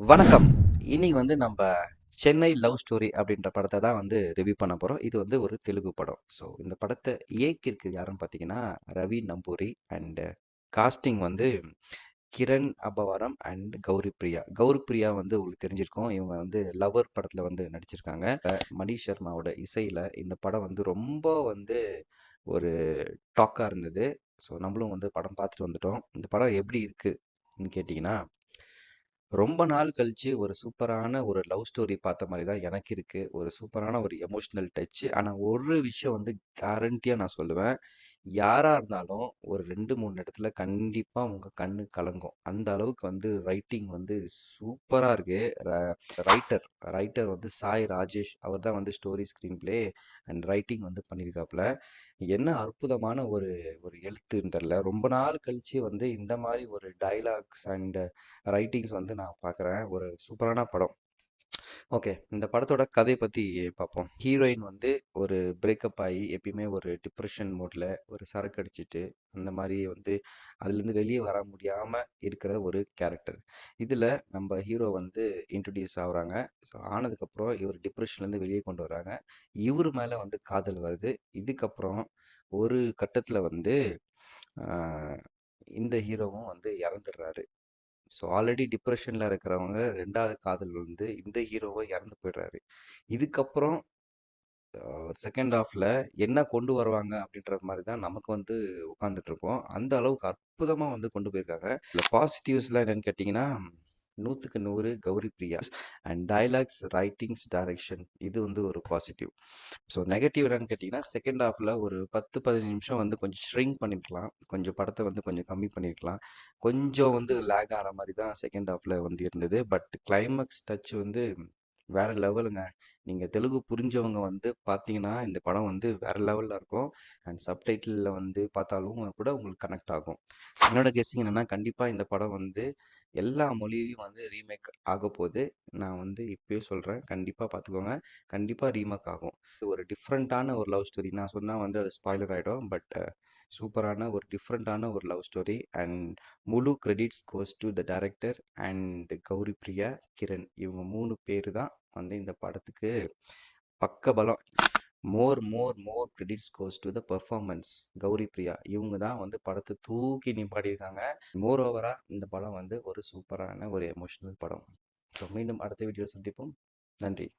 வணக்கம். இன்னைக்கு நம்ம சென்னை லவ் ஸ்டோரி அப்படின்ற படத்த தான் ரிவ்யூ பண்ண போறோம். இது ஒரு தெலுங்கு படம். ஸோ இந்த படத்த இயக்கியிருக்கு யாருன்னு பார்த்தீங்கன்னா, Ravi Namburi and casting Kiran Abbavaram and Gouri Priya. Gouri Priya உங்களுக்கு தெரிஞ்சிருக்கும். இவங்க லவர் படத்துல நடிச்சிருக்காங்க. மணிஷ் சர்மாவோட இசையில இந்த படம் ரொம்ப ஒரு டாக்கா இருந்தது. ஸோ நம்மளும் படம் பார்த்துட்டு வந்துட்டோம். இந்த படம் எப்படி இருக்குன்னு கேட்டிங்கன்னா, ரொம்ப நாள் கழிச்சு ஒரு சூப்பரான ஒரு லவ் ஸ்டோரி பார்த்த மாரி தான் எனக்கு இருக்கு. ஒரு சூப்பரான ஒரு எமோஷனல் டச். ஆனா ஒரு விஷயம் கேரண்டியா நான் சொல்லுவேன். யாரா இருந்தாலும் ஒரு 2, 3 இடத்துல கண்டிப்பா உங்க கண்ணு கலங்கும். அந்த அளவுக்கு ரைட்டிங் சூப்பரா இருக்கு. ர ரைட்டர் ரைட்டர் சாய் ராஜேஷ். அவர் தான் story, screenplay and writing பண்ணியிருக்காப்புல. என்ன அற்புதமான ஒரு ஒரு எழுத்துன்னு தெரியல. ரொம்ப நாள் கழிச்சு இந்த மாரி ஒரு டயலாக்ஸ் அண்ட் ரைட்டிங்ஸ் நான் பார்க்குறேன். ஒரு சூப்பரான படம். ஓகே. இந்த படத்தோட கதைய பத்தி பார்ப்போம். ஹீரோயின் ஒரு பிரேக்கப் ஆயி எப்பயுமே ஒரு டிப்ரஷன் மோட்ல ஒரு சரக்கு அடிச்சுட்டு, அந்த மாரி அதுலேருந்து வெளிய வர முடியாம இருக்கிற ஒரு கேரக்டர். இதுல நம்ம ஹீரோ இன்ட்ரோடியூஸ் ஆகுறாங்க. ஸோ ஆனதுக்கப்புறம் இவர் டிப்ரஷன்லேருந்து வெளிய கொண்டு வராங்க. இவரு மேல காதல் வருது. இதுக்கப்புறம் ஒரு கட்டத்துல ஆ இந்த ஹீரோவும் இறந்துடுறாரு. ஸோ ஆல்ரெடி டிப்ரெஷன்ல இருக்கிறவங்க 2வது காதல் இந்த ஹீரோவ இறந்து போயிடுறாரு. இதுக்கப்புறம் செகண்ட் ஹாஃப்ல என்ன கொண்டு வருவாங்க அப்படின்ற மாரி தான் நமக்கு உட்காந்துட்டு இருப்போம். அந்த அளவுக்கு அற்புதமா கொண்டு போயிருக்காங்க. இதுல பாசிட்டிவ்ஸ்லாம் என்னன்னு கேட்டீங்கன்னா, 100க்கு 100 Gowri Priya and dialogues, writings, direction இது ஒரு பாசிட்டிவ். ஸோ நெகட்டிவ் என்னன்னு கேட்டீங்கன்னா, செகண்ட் ஹாஃப்ல ஒரு 10, 15 நிமிஷம் கொஞ்சம் ஷ்ரிங்க் பண்ணியிருக்கலாம். கொஞ்சம் படத்த கொஞ்சம் கம்மி பண்ணியிருக்கலாம். கொஞ்சம் லேக் ஆற மாரி தான் செகண்ட் ஹாஃப்ல இருந்தது. பட் கிளைமாக்ஸ் டச் வேற லெவலுங்க. நீங்க தெலுங்கு புரிஞ்சவங்க பார்த்தீங்கன்னா, இந்த படம் வேற லெவல்ல இருக்கும். அண்ட் சப்டைட்டில்ல பார்த்தாலும் கூட உங்களுக்கு கனெக்ட் ஆகும். என்னோட கெஸ்ஸிங் என்னன்னா, கண்டிப்பா இந்த படம் எல்லா மொழியிலயும் ரீமேக் ஆகப்போது. நான் இப்பயே சொல்றேன். கண்டிப்பா பார்த்துக்கோங்க. கண்டிப்பா ரீமேக் ஆகும். ஒரு டிஃப்ரெண்ட்டான ஒரு லவ் ஸ்டோரி. நான் சொன்னா அது ஸ்பாய்லர் ஆயிடும். பட் சூப்பரான ஒரு டிஃப்ரெண்ட்டான ஒரு லவ் ஸ்டோரி அண்ட் முழு credits goes to the director and Gouri Priya, Kiran. இவங்க 3 பேரு தான் இந்த படத்துக்கு பக்கபலம். More credits goes to the performance. Gouri Priya இவங்க தான் படத்த தூக்கி நிப்பாட்டியிருக்காங்க. மோர் ஓவரா இந்த படம் ஒரு சூப்பரான ஒரு எமோஷனல் படம். ஸோ மீண்டும் அடுத்த வீடியோ சந்திப்போம். நன்றி.